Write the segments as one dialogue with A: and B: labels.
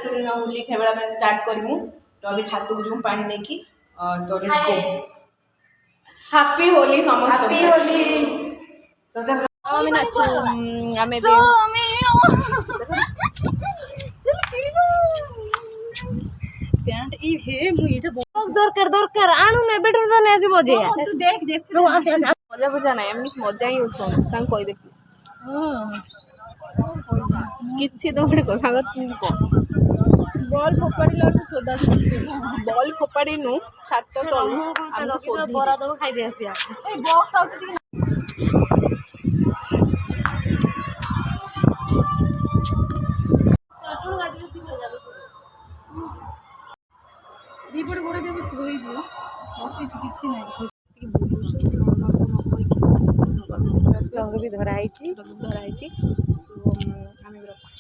A: होली खेला में स्टार्ट करूँ तो अभी छात को जो पानी नहीं की तो लेट्स गो हैप्पी होली समस्त हैप्पी होली सोचा आमी नाचू आमे बे प्यांट ई हे मु एटा दरकार दरकार आनु ने बेटर तो ने आसी बजे तू देख देख मजा मजा नहीं एमनी मजा ही उठो तां कोई देख किछि तो गोटे सांग बॉल फोपाड़ी लाटू सोदा बॉल फोपाड़ी नु छात तो हमको बरा दब खाई दे आसिया ए बॉक्स आउट टी कार्टून गाड़ी की हो जाबे रिपोर्ट गोरे देबे होई जो बसी किछि नहीं रंग भी धराई आम रखु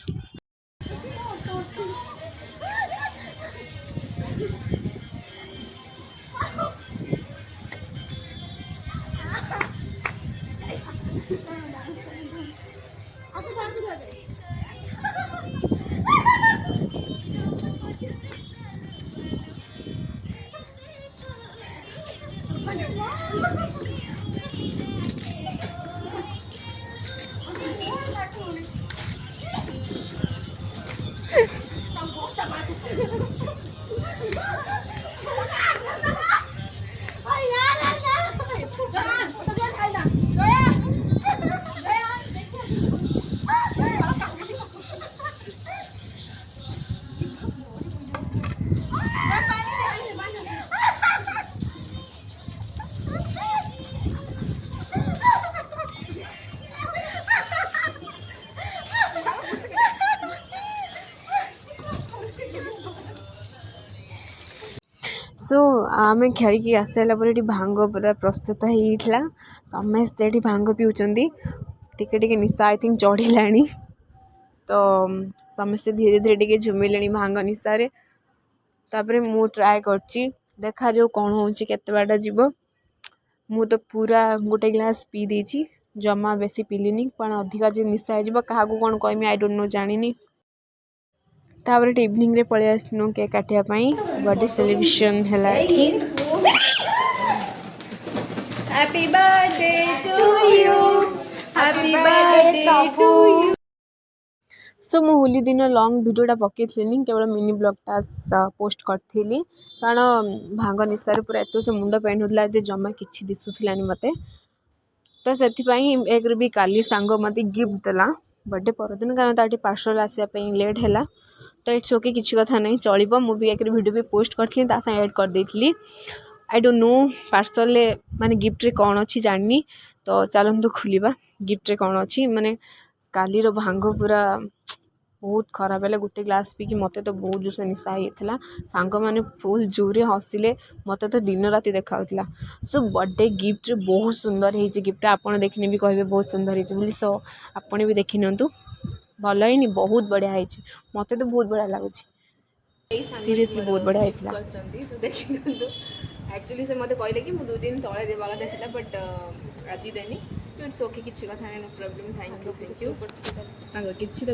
A: सो आम खेल आसाला भांग पूरा प्रस्तुत होता समस्ते भांग पिउचंदी टिके निशा आई थिंक चढ़िला तो समस्ते धीरे धीरे टे झुमिले भांग निशारे तापर मु ट्राए करची देखा जो कौन हो केते बाट जीव मु तो पूरा गोटे ग्लास पी देची जमा बेसी पिलिनी पण अधिका जे निशा हो क्या कौन कहमी आई डोंट नो जानी तापर इवनिंग रे पळे आसनु केक काटिया पई बर्थडे सेलिब्रेशन हैला एठी happy birthday to you happy birthday to you so much होली दिन लॉन्ग वीडियोटा पकेइथिलिनी केवल मिनी ब्लॉगटा पोस्ट करथिली कारण भांग निशारे पूरा एतो से मुंड पेन होतला जे जमा किछि दिसुथिलानी मते तो सेथिपाई एक भी काली सांग मते गिफ्ट देला बर्थडे परदिन कारण ताटी पार्सल आसिया पई लेट हैला तो इट्स ओके किसी कथा नहीं चलो मुझे एक वीडियो भी पोस्ट करी ऐड कर देती आई डोंट नो पार्सल माने गिफ्ट रे कौन अच्छी जानी तो चलतु खोलिबा गिफ्ट रे कौन अच्छी माने काली रो भांग पूरा बहुत खराब है गोटे ग्लास पी कि मत तो बहुत जोर से निशा होता सांग मैंने फुल जोरे हसिले मत तो दिन राति देखा सो बर्थडे गिफ्ट रे बहुत सुंदर है गिफ्ट आपड़ देखने भी कहे बहुत सुंदर है सो आपने भी देखी नि भल ही बहुत बढ़िया है मत तो बहुत बढ़िया लगुच सीरियसली बहुत बढ़िया एक्चुअली से मत कहले कि 2 दिन तले देवा कथा बट आज देनी इट्स ओके किसी कथा नहीं नो प्रॉब्लम थैंक यू सांग किसी तो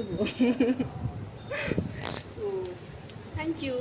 A: सो थैंक यू